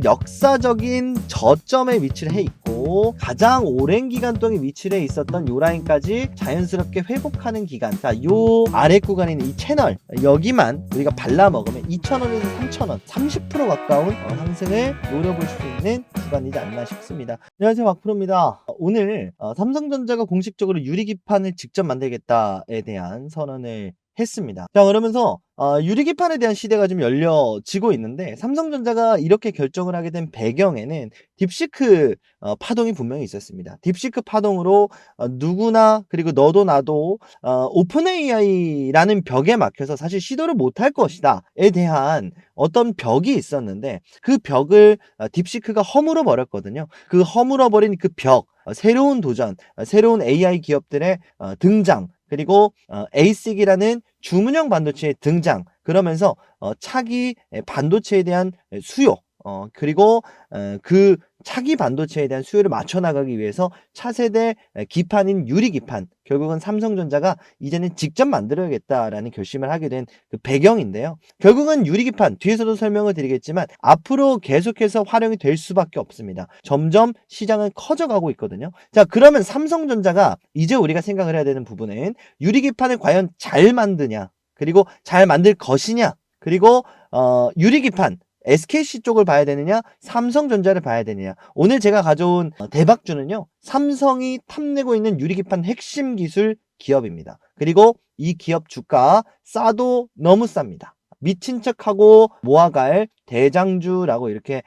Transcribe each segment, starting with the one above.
역사적인 저점에 위치를 해 있고 가장 오랜 기간 동안 위치를 해 있었던 요 라인까지 자연스럽게 회복하는 기간, 자, 요 아래 구간에 있는 이 채널 여기만 우리가 발라 먹으면 2,000원에서 3,000원 30% 가까운 상승을 노려볼 수 있는 구간이지 않나 싶습니다. 안녕하세요, 박프로입니다. 오늘 삼성전자가 공식적으로 유리기판을 직접 만들겠다에 대한 선언을 했습니다. 자, 그러면서 유리기판에 대한 시대가 좀 열려지고 있는데, 삼성전자가 이렇게 결정을 하게 된 배경에는 딥시크 파동이 분명히 있었습니다. 딥시크 파동으로 누구나, 그리고 너도 나도 오픈 AI라는 벽에 막혀서 사실 시도를 못할 것이다에 대한 어떤 벽이 있었는데, 그 벽을 딥시크가 허물어 버렸거든요. 그 허물어 버린 그 벽, 새로운 도전, 새로운 AI 기업들의 등장, 그리고 ASIC이라는 주문형 반도체의 등장, 그러면서 차기 반도체에 대한 수요, 그리고 그 차기 반도체에 대한 수요를 맞춰 나가기 위해서 차세대 기판인 유리기판, 결국은 삼성전자가 이제는 직접 만들어야겠다라는 결심을 하게 된 그 배경인데요. 결국은 유리기판, 뒤에서도 설명을 드리겠지만 앞으로 계속해서 활용이 될 수밖에 없습니다. 점점 시장은 커져가고 있거든요. 자, 그러면 삼성전자가 이제 우리가 생각을 해야 되는 부분은 유리기판을 과연 잘 만드냐, 그리고 잘 만들 것이냐, 그리고 유리기판 SKC 쪽을 봐야 되느냐, 삼성전자를 봐야 되느냐. 오늘 제가 가져온 대박주는요, 삼성이 탐내고 있는 유리기판 핵심 기술 기업입니다. 그리고 이 기업 주가 싸도 너무 쌉니다. 미친 척하고 모아갈 대장주라고 이렇게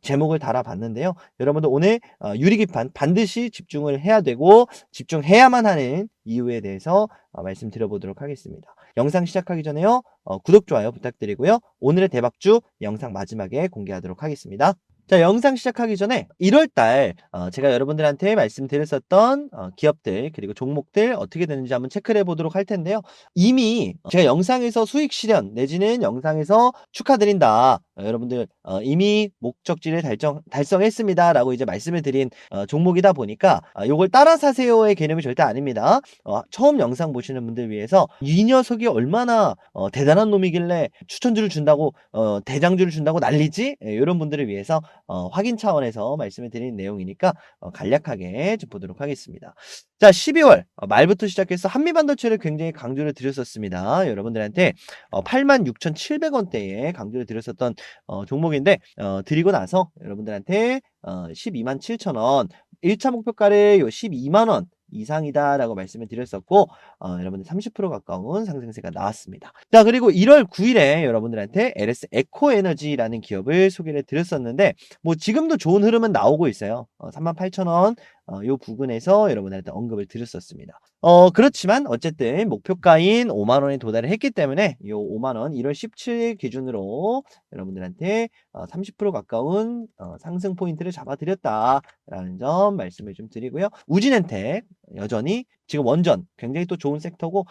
제목을 달아봤는데요. 여러분들 오늘 유리기판 반드시 집중을 해야 되고 집중해야만 하는 이유에 대해서 말씀드려보도록 하겠습니다. 영상 시작하기 전에요, 구독, 좋아요 부탁드리고요. 오늘의 대박주 영상 마지막에 공개하도록 하겠습니다. 자, 영상 시작하기 전에 1월달 제가 여러분들한테 말씀드렸었던 기업들, 그리고 종목들 어떻게 되는지 한번 체크를 해보도록 할 텐데요. 이미 제가 영상에서 수익 실현 내지는 영상에서 축하드린다, 여러분들 이미 목적지를 달성했습니다 라고 이제 말씀을 드린 종목이다 보니까 요걸 따라 사세요의 개념이 절대 아닙니다. 처음 영상 보시는 분들 위해서 이 녀석이 얼마나 대단한 놈이길래 추천주를 준다고 대장주를 준다고 난리지? 이런 분들을 위해서 확인 차원에서 말씀을 드리는 내용이니까 간략하게 좀 보도록 하겠습니다. 자, 12월 말부터 시작해서 한미반도체를 굉장히 강조를 드렸었습니다. 여러분들한테 86,700원대에 강조를 드렸었던 종목인데, 드리고 나서 여러분들한테 127,000원 1차 목표가를 요 12만원 이상이다라고 말씀을 드렸었고, 여러분들 30% 가까운 상승세가 나왔습니다. 자, 그리고 1월 9일에 여러분들한테 LS 에코에너지라는 기업을 소개를 드렸었는데, 뭐 지금도 좋은 흐름은 나오고 있어요. 38,000원 요 부근에서 여러분들한테 언급을 드렸었습니다. 그렇지만 어쨌든 목표가인 5만원에 도달을 했기 때문에 요 5만원 1월 17일 기준으로 여러분들한테 30% 가까운 상승 포인트를 잡아드렸다라는 점 말씀을 좀 드리고요. 우진엔텍 여전히 지금 원전 굉장히 또 좋은 섹터고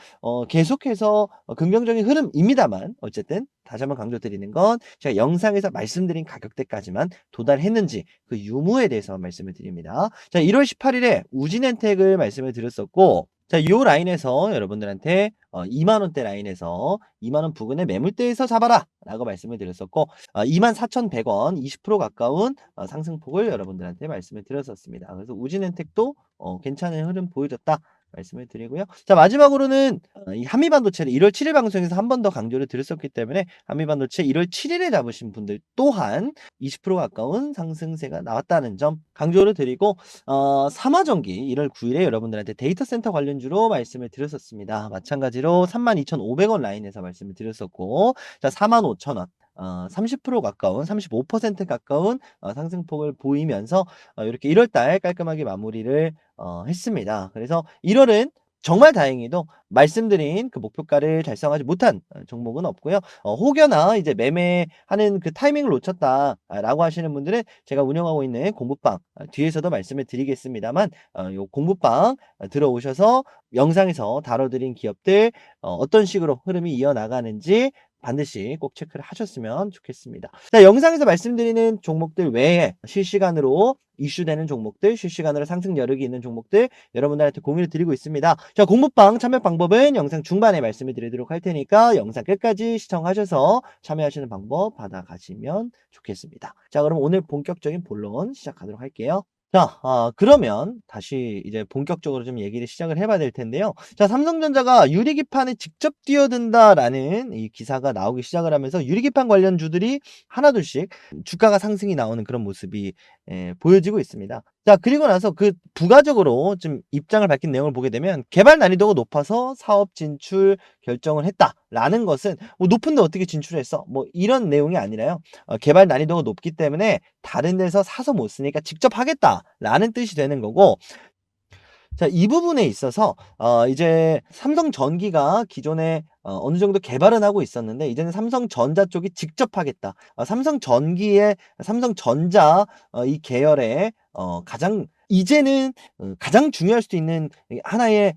계속해서 긍정적인 흐름입니다만, 어쨌든 다시 한번 강조드리는 건 제가 영상에서 말씀드린 가격대까지만 도달했는지 그 유무에 대해서 말씀을 드립니다. 자, 1월 18일에 우진엔텍을 말씀을 드렸었고, 자, 요 라인에서 여러분들한테 2만원대 라인에서 2만원 부근의 매물대에서 잡아라 라고 말씀을 드렸었고, 24,100원 20% 가까운 상승폭을 여러분들한테 말씀을 드렸었습니다. 그래서 우진엔텍도 괜찮은 흐름 보여줬다 말씀을 드리고요. 자, 마지막으로는 이 한미반도체를 1월 7일 방송에서 한 번 더 강조를 드렸었기 때문에 한미반도체 1월 7일에 잡으신 분들 또한 20% 가까운 상승세가 나왔다는 점 강조를 드리고, 삼화전기 1월 9일에 여러분들한테 데이터 센터 관련주로 말씀을 드렸었습니다. 마찬가지로 32,500원 라인에서 말씀을 드렸었고, 자, 45,000원 30% 가까운 35% 가까운 상승폭을 보이면서 이렇게 1월달 깔끔하게 마무리를 했습니다. 그래서 1월은 정말 다행히도 말씀드린 그 목표가를 달성하지 못한 종목은 없고요. 혹여나 이제 매매하는 그 타이밍을 놓쳤다라고 하시는 분들은 제가 운영하고 있는 공부방 뒤에서도 말씀을 드리겠습니다만, 요 공부방 들어오셔서 영상에서 다뤄드린 기업들 어떤 식으로 흐름이 이어나가는지 반드시 꼭 체크를 하셨으면 좋겠습니다. 자, 영상에서 말씀드리는 종목들 외에 실시간으로 이슈되는 종목들, 실시간으로 상승 여력이 있는 종목들 여러분들한테 공유를 드리고 있습니다. 자, 공부방 참여 방법은 영상 중반에 말씀을 드리도록 할 테니까 영상 끝까지 시청하셔서 참여하시는 방법 받아가시면 좋겠습니다. 자, 그럼 오늘 본격적인 본론 시작하도록 할게요. 자, 그러면 다시 이제 본격적으로 좀 얘기를 시작을 해봐야 될 텐데요. 자, 삼성전자가 유리기판에 직접 뛰어든다라는 이 기사가 나오기 시작을 하면서 유리기판 관련주들이 하나둘씩 주가가 상승이 나오는 그런 모습이 보여지고 있습니다. 자, 그리고 나서 그 부가적으로 좀 입장을 밝힌 내용을 보게 되면 개발 난이도가 높아서 사업 진출 결정을 했다라는 것은 뭐 높은데 어떻게 진출했어? 뭐 이런 내용이 아니라요. 개발 난이도가 높기 때문에 다른 데서 사서 못 쓰니까 직접 하겠다라는 뜻이 되는 거고, 자, 이 부분에 있어서 이제 삼성전기가 기존에 어느 정도 개발은 하고 있었는데 이제는 삼성전자 쪽이 직접 하겠다. 삼성전기의 삼성전자 이 계열의 이제는 가장 중요할 수도 있는 하나의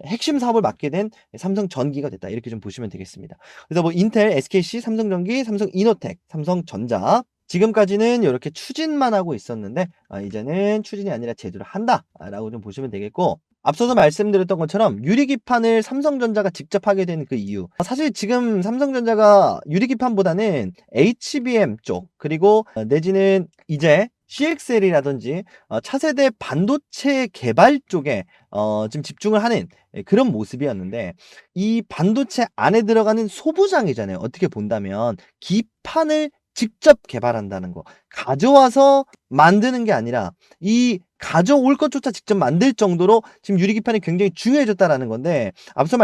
핵심 사업을 맡게 된 삼성전기가 됐다. 이렇게 좀 보시면 되겠습니다. 그래서 뭐 인텔, SKC, 삼성전기, 삼성이노텍, 삼성전자 지금까지는 이렇게 추진만 하고 있었는데 이제는 추진이 아니라 제조를 한다라고 좀 보시면 되겠고, 앞서서 말씀드렸던 것처럼 유리기판을 삼성전자가 직접 하게 된 그 이유, 사실 지금 삼성전자가 유리기판보다는 HBM 쪽 그리고 내지는 이제 CXL이라든지 차세대 반도체 개발 쪽에 좀 집중을 하는 그런 모습이었는데, 이 반도체 안에 들어가는 소부장이잖아요. 어떻게 본다면 기판을 직접 개발한다는 거, 가져와서 만드는 게 아니라 이 가져올 것조차 직접 만들 정도로 지금 유리기판이 굉장히 중요해졌다라는 건데, 앞서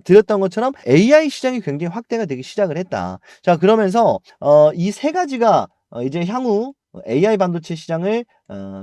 드렸던 것처럼 AI 시장이 굉장히 확대가 되기 시작을 했다. 자, 그러면서 이 세 가지가 이제 향후 AI 반도체 시장을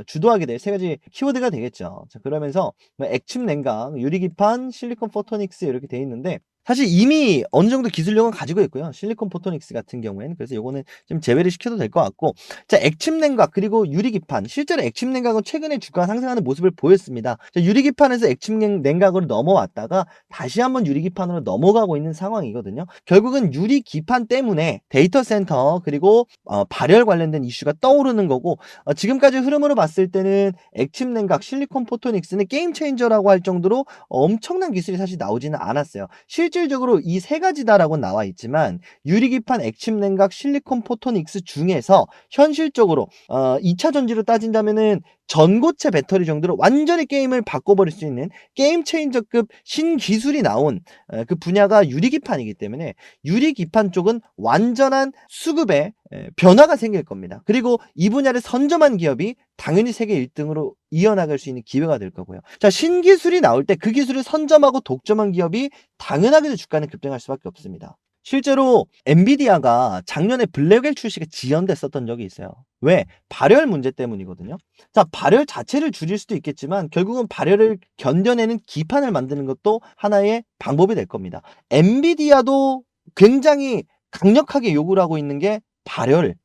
주도하게 될 세 가지 키워드가 되겠죠. 자, 그러면서 뭐 액침 냉각, 유리기판, 실리콘 포토닉스 이렇게 돼 있는데, 사실 이미 어느 정도 기술력은 가지고 있고요. 실리콘 포토닉스 같은 경우에는. 그래서 요거는 좀 제외를 시켜도 될 것 같고, 자, 액침 냉각 그리고 유리기판, 실제로 액침 냉각은 최근에 주가가 상승하는 모습을 보였습니다. 자, 유리기판에서 액침 냉각으로 넘어왔다가 다시 한번 유리기판으로 넘어가고 있는 상황이거든요. 결국은 유리기판 때문에 데이터 센터 그리고 발열 관련된 이슈가 떠오르는 거고, 지금까지 흐름으로 봤을 때는 액침 냉각, 실리콘 포토닉스는 게임 체인저라고 할 정도로 엄청난 기술이 사실 나오지는 않았어요. 실질적으로 이 세 가지다라고 나와 있지만 유리기판, 액침 냉각, 실리콘 포토닉스 중에서 현실적으로 2차 전지로 따진다면은 전고체 배터리 정도로 완전히 게임을 바꿔버릴 수 있는 게임 체인저급 신기술이 나온 그 분야가 유리기판이기 때문에 유리기판 쪽은 완전한 수급의 변화가 생길 겁니다. 그리고 이 분야를 선점한 기업이 당연히 세계 1등으로 이어나갈 수 있는 기회가 될 거고요. 자, 신기술이 나올 때 그 기술을 선점하고 독점한 기업이 당연하게도 주가는 급등할 수밖에 없습니다. 실제로 엔비디아가 작년에 블랙웰 출시가 지연됐었던 적이 있어요. 왜? 발열 문제 때문이거든요. 자, 발열 자체를 줄일 수도 있겠지만 결국은 발열을 견뎌내는 기판을 만드는 것도 하나의 방법이 될 겁니다. 엔비디아도 굉장히 강력하게 요구를 하고 있는 게 발열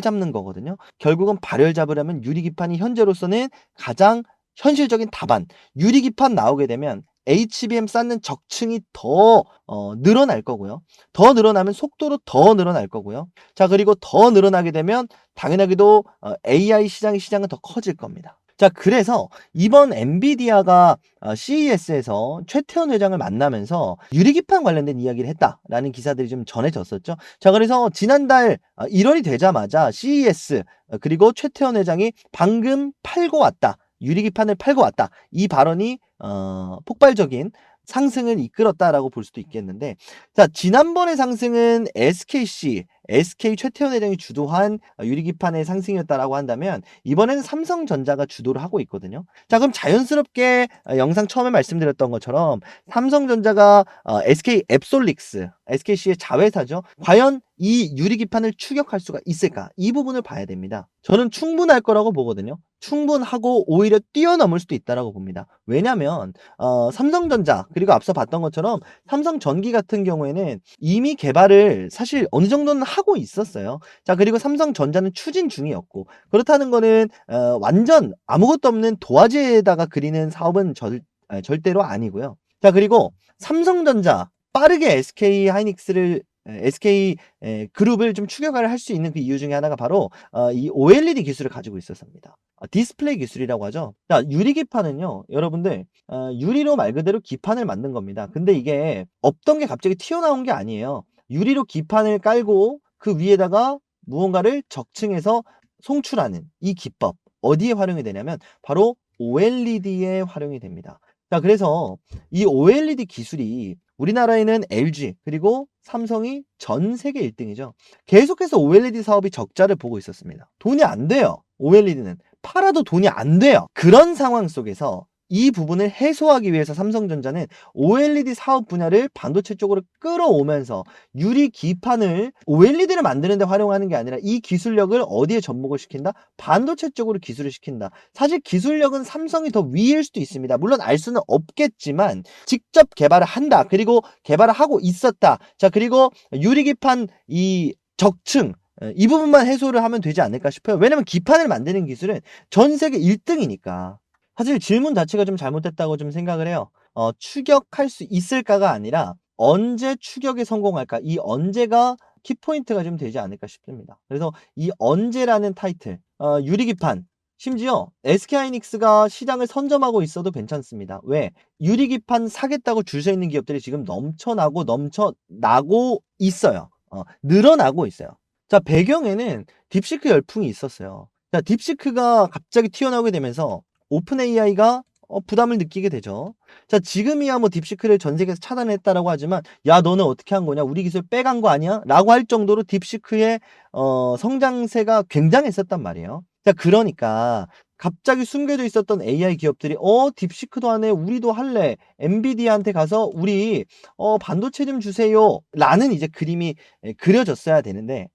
잡는 거거든요. 결국은 발열 잡으려면 유리기판이 현재로서는 가장 현실적인 답안. 유리기판 나오게 되면 HBM 쌓는 적층이 더 늘어날 거고요. 더 늘어나면 속도로 더 늘어날 거고요. 자, 그리고 더 늘어나게 되면 당연하게도 AI 시장은 더 커질 겁니다. 자, 그래서 이번 엔비디아가 CES에서 최태원 회장을 만나면서 유리기판 관련된 이야기를 했다라는 기사들이 좀 전해졌었죠. 자, 그래서 지난달 1월이 되자마자 CES 그리고 최태원 회장이 방금 팔고 왔다, 유리기판을 팔고 왔다, 이 발언이 폭발적인 상승을 이끌었다라고 볼 수도 있겠는데, 자, 지난번의 상승은 SK 최태원 회장이 주도한 유리기판의 상승이었다라고 한다면 이번에는 삼성전자가 주도를 하고 있거든요. 자, 그럼 자연스럽게 영상 처음에 말씀드렸던 것처럼 삼성전자가 SK 앱솔릭스, SKC의 자회사죠. 과연 이 유리기판을 추격할 수가 있을까? 이 부분을 봐야 됩니다. 저는 충분할 거라고 보거든요. 충분하고 오히려 뛰어넘을 수도 있다라고 봅니다. 왜냐면 삼성전자 그리고 앞서 봤던 것처럼 삼성전기 같은 경우에는 이미 개발을 사실 어느 정도는 하고 있었어요. 자, 그리고 삼성전자는 추진 중이었고, 그렇다는 거는 완전 아무것도 없는 도화지에다가 그리는 사업은 절대로 아니고요. 자, 그리고 삼성전자 빠르게 SK 그룹을 좀 추격을 할 수 있는 그 이유 중에 하나가 바로 이 OLED 기술을 가지고 있었습니다. 디스플레이 기술이라고 하죠. 자, 유리기판은요, 여러분들, 유리로 말 그대로 기판을 만든 겁니다. 근데 이게 없던 게 갑자기 튀어나온 게 아니에요. 유리로 기판을 깔고 그 위에다가 무언가를 적층해서 송출하는 이 기법. 어디에 활용이 되냐면 바로 OLED에 활용이 됩니다. 자, 그래서 이 OLED 기술이 우리나라에는 LG 그리고 삼성이 전 세계 1등이죠. 계속해서 OLED 사업이 적자를 보고 있었습니다. 돈이 안 돼요. OLED는 팔아도 돈이 안 돼요. 그런 상황 속에서 이 부분을 해소하기 위해서 삼성전자는 OLED 사업 분야를 반도체 쪽으로 끌어오면서 유리 기판을 OLED를 만드는 데 활용하는 게 아니라 이 기술력을 어디에 접목을 시킨다? 반도체 쪽으로 기술을 시킨다. 사실 기술력은 삼성이 더 위일 수도 있습니다. 물론 알 수는 없겠지만 직접 개발을 한다. 그리고 개발을 하고 있었다. 자, 그리고 유리 기판 이 적층 이 부분만 해소를 하면 되지 않을까 싶어요. 왜냐면 기판을 만드는 기술은 전 세계 1등이니까. 사실 질문 자체가 좀 잘못됐다고 좀 생각을 해요. 추격할 수 있을까가 아니라 언제 추격에 성공할까? 이 언제가 키포인트가 좀 되지 않을까 싶습니다. 그래서 이 언제라는 타이틀, 유리기판, 심지어 SK하이닉스가 시장을 선점하고 있어도 괜찮습니다. 왜? 유리기판 사겠다고 줄 서 있는 기업들이 지금 넘쳐나고 있어요. 늘어나고 있어요. 자, 배경에는 딥시크 열풍이 있었어요. 자, 딥시크가 갑자기 튀어나오게 되면서 오픈 AI가 부담을 느끼게 되죠. 자, 지금이야 뭐 딥시크를 전 세계에서 차단했다라고 하지만 야, 너는 어떻게 한 거냐? 우리 기술 빼간 거 아니야? 라고 할 정도로 딥시크의 성장세가 굉장했었단 말이에요. 자, 그러니까 갑자기 숨겨져 있었던 AI 기업들이 딥시크도 하네. 우리도 할래. 엔비디아한테 가서 우리 반도체 좀 주세요. 라는 이제 그림이 그려졌어야 되는데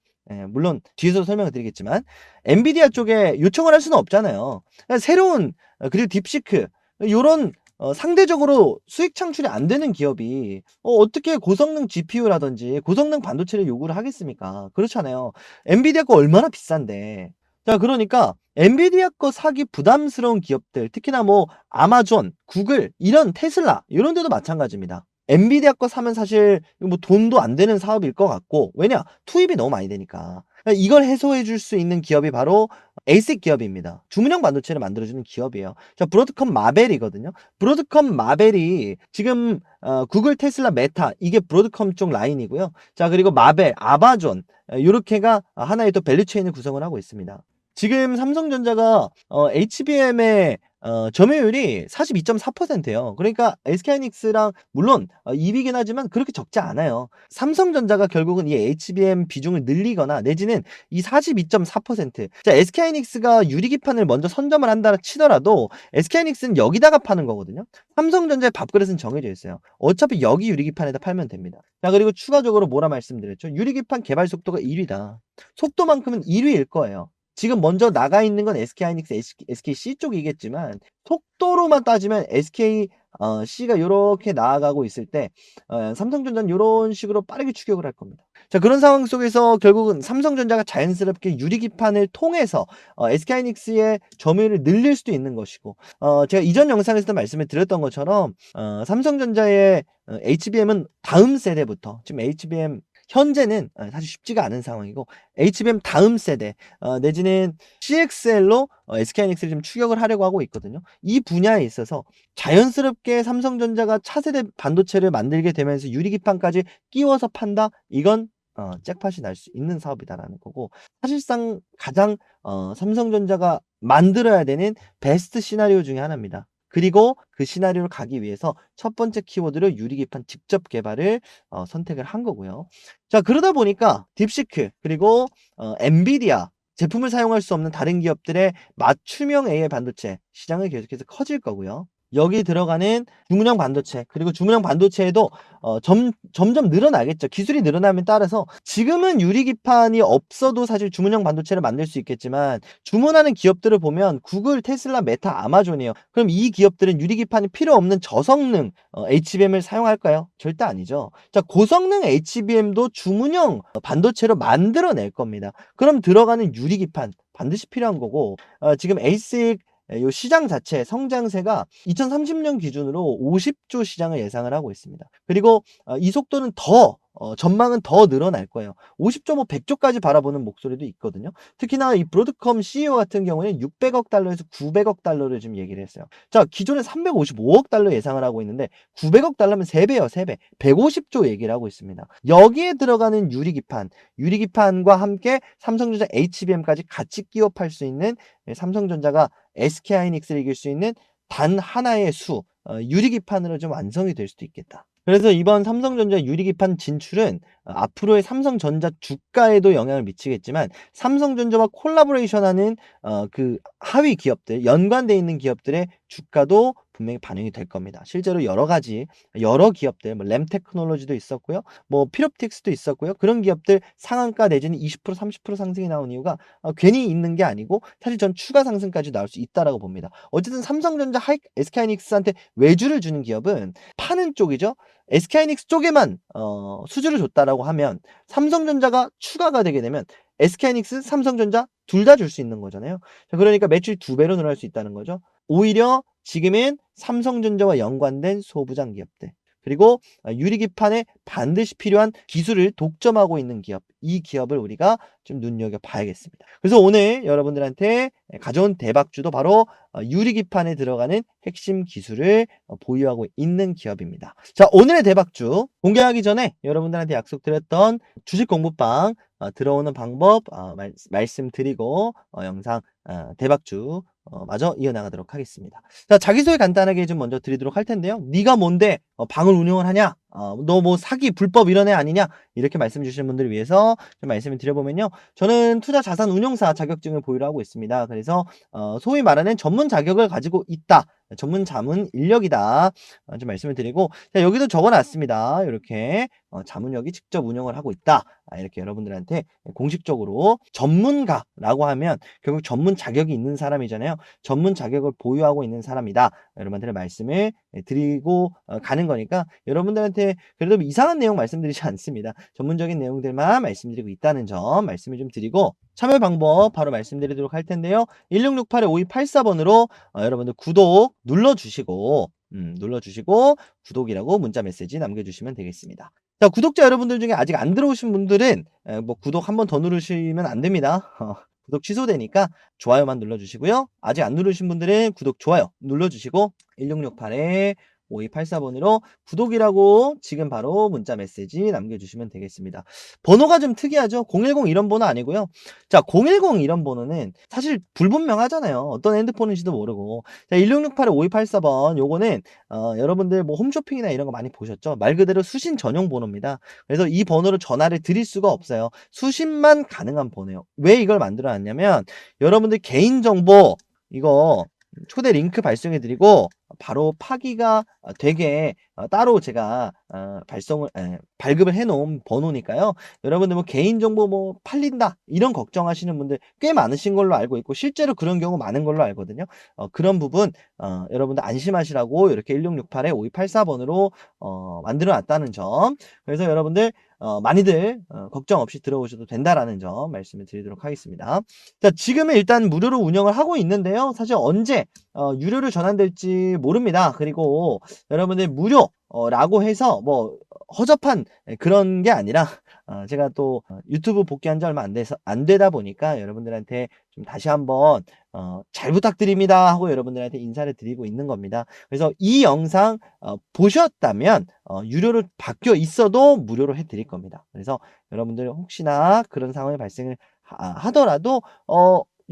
물론 뒤에서 설명을 드리겠지만 엔비디아 쪽에 요청을 할 수는 없잖아요. 그러니까 새로운 그리고 딥시크 요런 상대적으로 수익 창출이 안 되는 기업이 어떻게 고성능 GPU라든지 고성능 반도체를 요구를 하겠습니까? 그렇잖아요. 엔비디아 거 얼마나 비싼데. 자, 그러니까 엔비디아 거 사기 부담스러운 기업들, 특히나 뭐 아마존, 구글, 이런 테슬라 이런 데도 마찬가지입니다. 엔비디아 거 사면 사실 뭐 돈도 안 되는 사업일 것 같고, 왜냐? 투입이 너무 많이 되니까. 이걸 해소해 줄 수 있는 기업이 바로 ASIC 기업입니다. 주문형 반도체를 만들어주는 기업이에요. 자, 브로드컴 마벨이거든요. 브로드컴 마벨이 지금 구글, 테슬라, 메타 이게 브로드컴 쪽 라인이고요. 자, 그리고 마벨, 아마존 요렇게가 하나의 또 밸류체인을 구성을 하고 있습니다. 지금 삼성전자가 HBM의 점유율이 42.4%예요. 그러니까 SK하이닉스랑 물론 2위긴 하지만 그렇게 적지 않아요. 삼성전자가 결국은 이 HBM 비중을 늘리거나 내지는 이 42.4%. 자, SK하이닉스가 유리기판을 먼저 선점을 한다 치더라도 SK하이닉스는 여기다가 파는 거거든요. 삼성전자의 밥그릇은 정해져 있어요. 어차피 여기 유리기판에다 팔면 됩니다. 자, 그리고 추가적으로 뭐라 말씀드렸죠? 유리기판 개발 속도가 1위다. 속도만큼은 1위일 거예요. 지금 먼저 나가 있는 건 SK하이닉스, SKC 쪽이겠지만 속도로만 따지면 SKC가 요렇게 나아가고 있을 때 삼성전자는 요런 식으로 빠르게 추격을 할 겁니다. 자, 그런 상황 속에서 결국은 삼성전자가 자연스럽게 유리기판을 통해서 SK하이닉스의 점유율을 늘릴 수도 있는 것이고 제가 이전 영상에서도 말씀을 드렸던 것처럼 삼성전자의 HBM은 다음 세대부터 지금 HBM 현재는 사실 쉽지가 않은 상황이고 HBM 다음 세대 내지는 CXL로 SK하이닉스를 좀 추격을 하려고 하고 있거든요. 이 분야에 있어서 자연스럽게 삼성전자가 차세대 반도체를 만들게 되면서 유리기판까지 끼워서 판다? 이건 잭팟이 날 수 있는 사업이다라는 거고, 사실상 가장 삼성전자가 만들어야 되는 베스트 시나리오 중에 하나입니다. 그리고 그 시나리오를 가기 위해서 첫 번째 키워드로 유리기판 직접 개발을 선택을 한 거고요. 자, 그러다 보니까 딥시크 그리고 엔비디아 제품을 사용할 수 없는 다른 기업들의 맞춤형 AI 반도체 시장은 계속해서 커질 거고요. 여기 들어가는 주문형 반도체 그리고 주문형 반도체에도 점점 늘어나겠죠. 기술이 늘어남에 따라서 지금은 유리기판이 없어도 사실 주문형 반도체를 만들 수 있겠지만 주문하는 기업들을 보면 구글, 테슬라, 메타, 아마존이에요. 그럼 이 기업들은 유리기판이 필요 없는 저성능 HBM을 사용할까요? 절대 아니죠. 자, 고성능 HBM도 주문형 반도체로 만들어낼 겁니다. 그럼 들어가는 유리기판 반드시 필요한 거고 지금 ASIC 요 시장 자체 성장세가 2030년 기준으로 50조 시장을 예상을 하고 있습니다. 그리고 이 속도는 더 전망은 더 늘어날 거예요. 50조 뭐 100조까지 바라보는 목소리도 있거든요. 특히나 이 브로드컴 CEO 같은 경우는 600억 달러에서 900억 달러를 지금 얘기를 했어요. 자, 기존에 355억 달러 예상을 하고 있는데 900억 달러면 3배요, 3배. 150조 얘기를 하고 있습니다. 여기에 들어가는 유리기판과 함께 삼성전자 HBM까지 같이 끼워팔 수 있는 삼성전자가 SK하이닉스를 이길 수 있는 단 하나의 유리기판으로 좀 완성이 될 수도 있겠다. 그래서 이번 삼성전자 유리기판 진출은 앞으로의 삼성전자 주가에도 영향을 미치겠지만 삼성전자와 콜라보레이션하는 그 하위 기업들, 연관돼 있는 기업들의 주가도 분명히 반영이 될 겁니다. 실제로 여러 기업들, 뭐 램테크놀로지도 있었고요, 뭐 피롭틱스도 있었고요. 그런 기업들 상한가 내지는 20% 30% 상승이 나온 이유가 괜히 있는 게 아니고 사실 전 추가 상승까지 나올 수 있다라고 봅니다. 어쨌든 삼성전자, SK하이닉스한테 외주를 주는 기업은 파는 쪽이죠. SK하이닉스 쪽에만 수주를 줬다라고 하면 삼성전자가 추가가 되게 되면 SK하이닉스, 삼성전자 둘 다 줄 수 있는 거잖아요. 자, 그러니까 매출이 2배로 늘어날 수 있다는 거죠. 오히려 지금은 삼성전자와 연관된 소부장 기업들, 그리고 유리기판에 반드시 필요한 기술을 독점하고 있는 기업, 이 기업을 우리가 좀 눈여겨봐야겠습니다. 그래서 오늘 여러분들한테 가져온 대박주도 바로 유리기판에 들어가는 핵심 기술을 보유하고 있는 기업입니다. 자, 오늘의 대박주 공개하기 전에 여러분들한테 약속드렸던 주식 공부방 들어오는 방법 말씀드리고 영상 대박주 마저 이어나가도록 하겠습니다. 자, 자기소개 간단하게 좀 먼저 드리도록 할 텐데요. 네가 뭔데 방을 운영을 하냐? 너 뭐 사기 불법 이런 애 아니냐? 이렇게 말씀 주시는 분들을 위해서 좀 말씀을 드려보면요. 저는 투자 자산 운용사 자격증을 보유를 하고 있습니다. 그래서 소위 말하는 전문 자격을 가지고 있다. 전문 자문 인력이다. 좀 말씀을 드리고, 자, 여기도 적어놨습니다. 이렇게 자문력이 직접 운영을 하고 있다. 이렇게 여러분들한테 공식적으로 전문가라고 하면 결국 전문 자격이 있는 사람이잖아요. 전문 자격을 보유하고 있는 사람이다. 여러분들의 말씀을 드리고 가는 거니까 여러분들한테 그래도 이상한 내용 말씀드리지 않습니다. 전문적인 내용들만 말씀드리고 있다는 점 말씀을 좀 드리고, 참여 방법 바로 말씀드리도록 할 텐데요. 1668-5284번으로 여러분들 구독 눌러주시고 구독이라고 문자 메시지 남겨주시면 되겠습니다. 자, 구독자 여러분들 중에 아직 안 들어오신 분들은 뭐 구독 한 번 더 누르시면 안 됩니다. 구독 취소되니까 좋아요만 눌러주시고요. 아직 안 누르신 분들은 구독, 좋아요 눌러주시고 1668-5284번으로 구독이라고 지금 바로 문자 메시지 남겨주시면 되겠습니다. 번호가 좀 특이하죠? 010 이런 번호 아니고요. 자, 010 이런 번호는 사실 불분명하잖아요. 어떤 핸드폰인지도 모르고. 자, 1668-5284번 요거는 여러분들 뭐 홈쇼핑이나 이런 거 많이 보셨죠? 말 그대로 수신 전용 번호입니다. 그래서 이 번호로 전화를 드릴 수가 없어요. 수신만 가능한 번호예요. 왜 이걸 만들어 놨냐면 여러분들 개인정보 이거 초대 링크 발송해 드리고 바로 파기가 되게 따로 제가 발급을 해 놓은 번호니까요. 여러분들 뭐 개인정보 뭐 팔린다 이런 걱정하시는 분들 꽤 많으신 걸로 알고 있고 실제로 그런 경우 많은 걸로 알거든요. 그런 부분 여러분들 안심하시라고 이렇게 1668-5284번으로 만들어 놨다는 점. 그래서 여러분들 많이들 걱정 없이 들어오셔도 된다라는 점 말씀을 드리도록 하겠습니다. 자, 지금은 일단 무료로 운영을 하고 있는데요. 사실 언제 유료로 전환될지 모릅니다. 그리고 여러분들 무료라고 해서 뭐 허접한 그런 게 아니라 제가 또 유튜브 복귀한 지 얼마 안 되다 보니까 여러분들한테 좀 다시 한번 잘 부탁드립니다 하고 여러분들한테 인사를 드리고 있는 겁니다. 그래서 이 영상 보셨다면 유료로 바뀌어 있어도 무료로 해드릴 겁니다. 그래서 여러분들 혹시나 그런 상황이 발생을 하더라도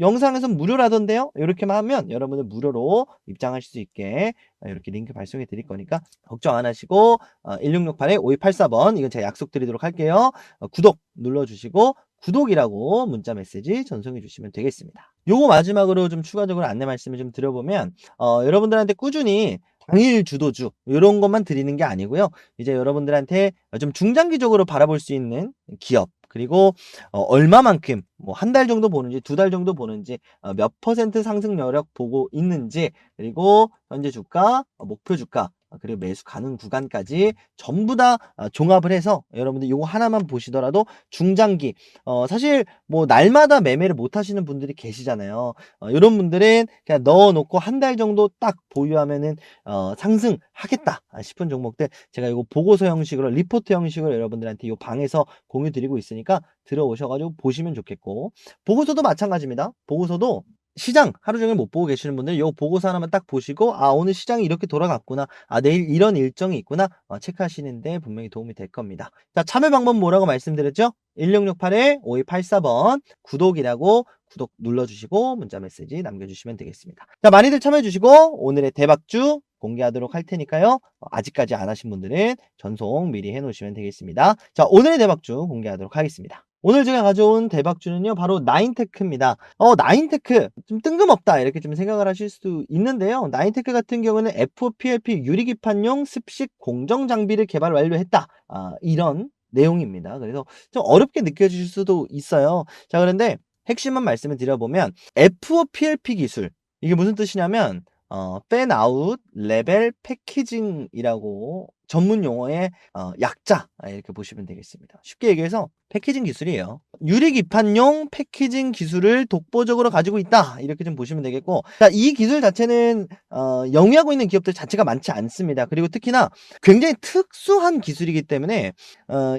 영상에서 무료라던데요? 이렇게만 하면 여러분들 무료로 입장하실 수 있게 이렇게 링크 발송해 드릴 거니까 걱정 안 하시고 1668-5284번 이건 제가 약속드리도록 할게요. 구독 눌러주시고 구독이라고 문자 메시지 전송해 주시면 되겠습니다. 요거 마지막으로 좀 추가적으로 안내 말씀을 좀 드려보면 여러분들한테 꾸준히 당일 주도주 이런 것만 드리는 게 아니고요. 이제 여러분들한테 좀 중장기적으로 바라볼 수 있는 기업, 그리고 얼마만큼 뭐 한 달 정도 보는지 2달 정도 보는지 몇 % 상승 여력 보고 있는지, 그리고 현재 주가 목표 주가 그리고 매수 가능 구간까지 전부 다 종합을 해서 여러분들 요거 하나만 보시더라도 중장기 사실 뭐 날마다 매매를 못 하시는 분들이 계시잖아요. 요런 분들은 그냥 넣어 놓고 한 달 정도 딱 보유하면은 상승하겠다 싶은 종목들 제가 요거 보고서 형식으로 리포트 형식으로 여러분들한테 요 방에서 공유 드리고 있으니까 들어오셔 가지고 보시면 좋겠고, 보고서도 마찬가지입니다. 보고서도 시장 하루 종일 못 보고 계시는 분들 요 보고서 하나만 딱 보시고 오늘 시장이 이렇게 돌아갔구나, 내일 이런 일정이 있구나 체크하시는데 분명히 도움이 될 겁니다. 자, 참여 방법 뭐라고 말씀드렸죠? 1668-5284번 구독이라고 구독 눌러주시고 문자 메시지 남겨주시면 되겠습니다. 자, 많이들 참여해주시고 오늘의 대박주 공개하도록 할 테니까요. 아직까지 안 하신 분들은 전송 미리 해놓으시면 되겠습니다. 자, 오늘의 대박주 공개하도록 하겠습니다. 오늘 제가 가져온 대박주는요, 바로 나인테크입니다. 나인테크 좀 뜬금없다 이렇게 좀 생각을 하실 수도 있는데요. 나인테크 같은 경우는 FOPLP 유리기판용 습식 공정 장비를 개발 완료했다, 이런 내용입니다. 그래서 좀 어렵게 느껴지실 수도 있어요. 자, 그런데 핵심만 말씀을 드려보면 FOPLP 기술, 이게 무슨 뜻이냐면 팬 아웃 레벨 패키징이라고 전문 용어의 약자 이렇게 보시면 되겠습니다. 쉽게 얘기해서 패키징 기술이에요. 유리기판용 패키징 기술을 독보적으로 가지고 있다 이렇게 좀 보시면 되겠고, 자, 이 기술 자체는 영위하고 있는 기업들 자체가 많지 않습니다. 그리고 특히나 굉장히 특수한 기술이기 때문에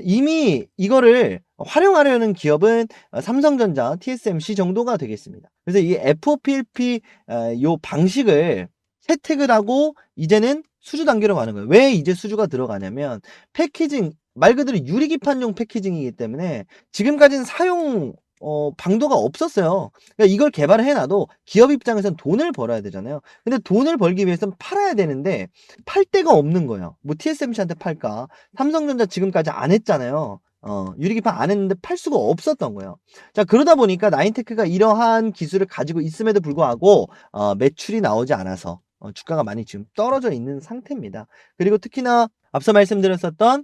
이미 이거를 활용하려는 기업은 삼성전자, TSMC 정도가 되겠습니다. 그래서 이 FOPLP 요 방식을 채택을 하고 이제는 수주 단계로 가는 거예요. 왜 이제 수주가 들어가냐면 패키징 말 그대로 유리기판용 패키징이기 때문에 지금까지는 사용 방도가 없었어요. 그러니까 이걸 개발을 해놔도 기업 입장에서는 돈을 벌어야 되잖아요. 근데 돈을 벌기 위해서는 팔아야 되는데 팔 데가 없는 거예요. 뭐 TSMC한테 팔까? 삼성전자 지금까지 안 했잖아요. 유리기판 안 했는데 팔 수가 없었던 거예요. 자, 그러다 보니까 나인테크가 이러한 기술을 가지고 있음에도 불구하고 매출이 나오지 않아서 주가가 많이 지금 떨어져 있는 상태입니다. 그리고 특히나 앞서 말씀드렸었던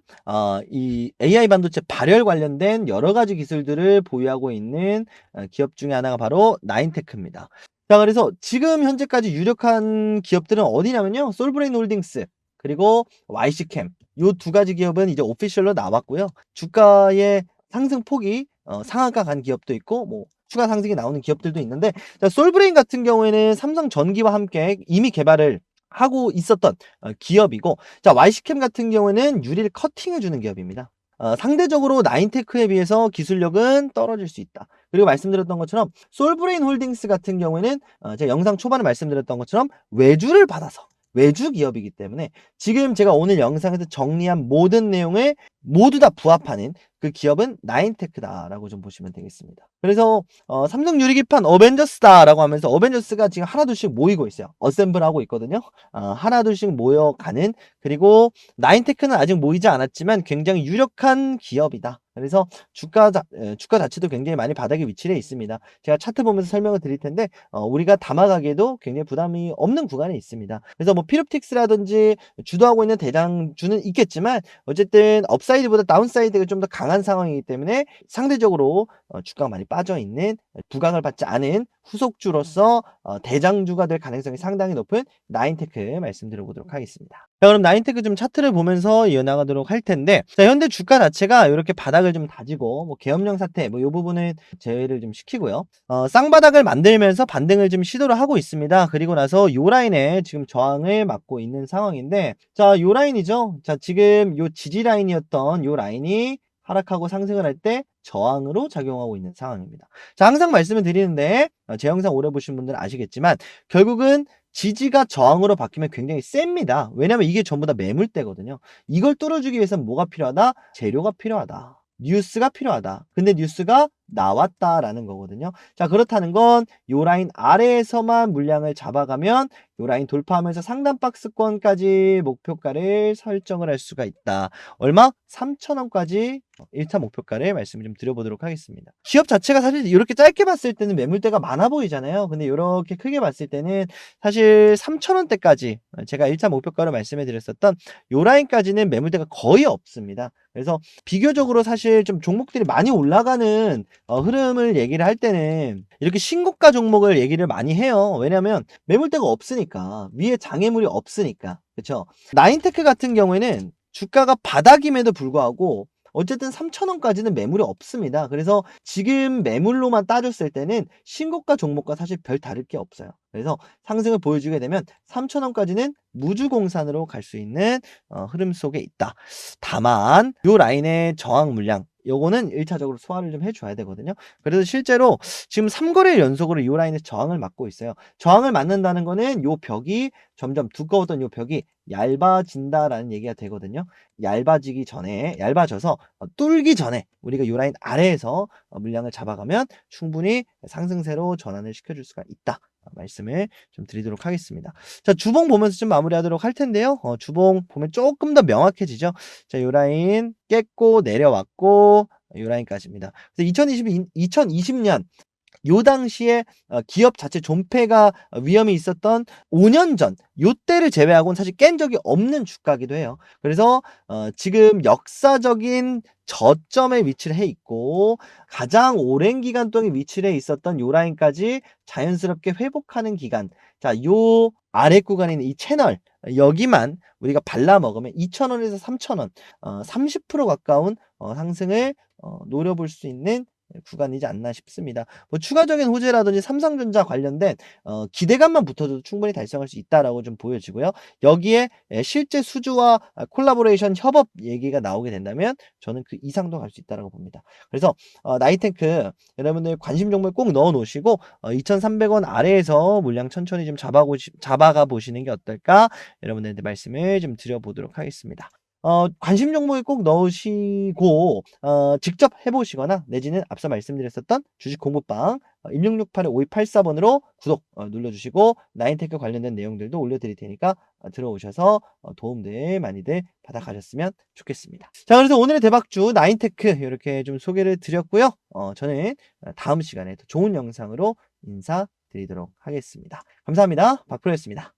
이 AI 반도체 발열 관련된 여러 가지 기술들을 보유하고 있는 기업 중에 하나가 바로 나인테크입니다. 자, 그래서 지금 현재까지 유력한 기업들은 어디냐면요, 솔브레인 홀딩스 그리고 YC캠, 요 두 가지 기업은 이제 오피셜로 나왔고요. 주가의 상승 폭이 상한가 간 기업도 있고 뭐 추가 상승이 나오는 기업들도 있는데, 자, 솔브레인 같은 경우에는 삼성전기와 함께 이미 개발을 하고 있었던 기업이고, 자, YC캠 같은 경우에는 유리를 커팅해 주는 기업입니다. 상대적으로 나인테크에 비해서 기술력은 떨어질 수 있다. 그리고 말씀드렸던 것처럼 솔브레인 홀딩스 같은 경우에는 제가 영상 초반에 말씀드렸던 것처럼 외주를 받아서 외주 기업이기 때문에 지금 제가 오늘 영상에서 정리한 모든 내용에 모두 다 부합하는 그 기업은 나인테크다라고 좀 보시면 되겠습니다. 그래서 삼성 유리기판 어벤져스다라고 하면서 어벤져스가 지금 하나둘씩 모이고 있어요. 어셈블하고 있거든요. 하나둘씩 모여가는, 그리고 나인테크는 아직 모이지 않았지만 굉장히 유력한 기업이다. 그래서 주가 자체도 굉장히 많이 바닥에 위치해 있습니다. 제가 차트 보면서 설명을 드릴 텐데 우리가 담아가기에도 굉장히 부담이 없는 구간에 있습니다. 그래서 뭐 피롭틱스라든지 주도하고 있는 대장주는 있겠지만 어쨌든 업사이드보다 다운사이드가 좀 더 강한 상황이기 때문에 상대적으로 주가가 많이 빠져있는, 부각을 받지 않은 후속주로서 대장주가 될 가능성이 상당히 높은 나인테크 말씀드려보도록 하겠습니다. 자, 그럼 나인테크 좀 차트를 보면서 이어나가도록 할 텐데, 자, 현재 주가 자체가 이렇게 바닥을 좀 다지고 뭐 계엄령 사태 뭐 이 부분은 제외를 좀 시키고요. 쌍바닥을 만들면서 반등을 좀 시도를 하고 있습니다. 그리고 나서 요 라인에 지금 저항을 맞고 있는 상황인데, 자, 요 라인이죠. 자, 지금 요 지지 라인이었던 요 라인이 하락하고 상승을 할 때 저항으로 작용하고 있는 상황입니다. 자, 항상 말씀을 드리는데 제 영상 오래 보신 분들은 아시겠지만 결국은 지지가 저항으로 바뀌면 굉장히 셉니다. 왜냐면 이게 전부 다 매물대거든요. 이걸 뚫어주기 위해서는 뭐가 필요하다? 재료가 필요하다. 뉴스가 필요하다. 근데 뉴스가 나왔다라는 거거든요. 자, 그렇다는 건 요 라인 아래에서만 물량을 잡아가면 요 라인 돌파하면서 상단 박스권까지 목표가를 설정을 할 수가 있다. 얼마? 3,000원까지 1차 목표가를 말씀을 좀 드려보도록 하겠습니다. 기업 자체가 사실 이렇게 짧게 봤을 때는 매물대가 많아 보이잖아요. 근데 이렇게 크게 봤을 때는 사실 3,000원대까지 제가 1차 목표가로 말씀해 드렸었던 요 라인까지는 매물대가 거의 없습니다. 그래서 비교적으로 사실 좀 종목들이 많이 올라가는 흐름을 얘기를 할 때는 이렇게 신고가 종목을 얘기를 많이 해요. 왜냐면 매물대가 없으니까. 위에 장애물이 없으니까. 그쵸? 나인테크 같은 경우에는 주가가 바닥임에도 불구하고 어쨌든 3,000원까지는 매물이 없습니다. 그래서 지금 매물로만 따졌을 때는 신고가 종목과 사실 별 다를 게 없어요. 그래서 상승을 보여주게 되면 3,000원까지는 무주공산으로 갈 수 있는 흐름 속에 있다. 다만 요 라인의 저항 물량 요거는 1차적으로 소화를 좀 해줘야 되거든요. 그래서 실제로 지금 3거래일 연속으로 이 라인에 저항을 맞고 있어요. 저항을 맞는다는 거는 요 벽이 점점 두꺼웠던 요 벽이 얇아진다라는 얘기가 되거든요. 얇아져서 뚫기 전에 우리가 요 라인 아래에서 물량을 잡아가면 충분히 상승세로 전환을 시켜줄 수가 있다. 말씀을 좀 드리도록 하겠습니다. 자, 주봉 보면서 좀 마무리하도록 할 텐데요. 주봉 보면 조금 더 명확해지죠. 자, 요 라인 깼고 내려왔고 요 라인까지입니다. 그래서 2020년 요 당시에 기업 자체 존폐가 위험이 있었던 5년 전 요때를 제외하고는 사실 깬 적이 없는 주가기도 해요. 그래서 지금 역사적인 저점에 위치를 해 있고 가장 오랜 기간 동안 위치를 해 있었던 요 라인까지 자연스럽게 회복하는 기간. 자, 요 아래 구간에 있는 이 채널 여기만 우리가 발라 먹으면 2,000원에서 3,000원 30% 가까운 상승을 노려볼 수 있는 구간이지 않나 싶습니다. 뭐 추가적인 호재라든지 삼성전자 관련된 기대감만 붙어도 충분히 달성할 수 있다라고 좀 보여지고요. 여기에 실제 수주와 콜라보레이션 협업 얘기가 나오게 된다면 저는 그 이상도 갈 수 있다라고 봅니다. 그래서 나이테크 여러분들 관심 종목에 꼭 넣어 놓으시고 2,300원 아래에서 물량 천천히 좀 잡아가 보시는 게 어떨까 여러분들한테 말씀을 좀 드려보도록 하겠습니다. 관심 종목에 꼭 넣으시고 직접 해보시거나 내지는 앞서 말씀드렸었던 주식 공부방 1668-5284번으로 구독 눌러주시고 나인테크 관련된 내용들도 올려드릴 테니까 들어오셔서 도움들 많이들 받아가셨으면 좋겠습니다. 자, 그래서 오늘의 대박주 나인테크 이렇게 좀 소개를 드렸고요. 저는 다음 시간에 더 좋은 영상으로 인사드리도록 하겠습니다. 감사합니다. 박프로였습니다.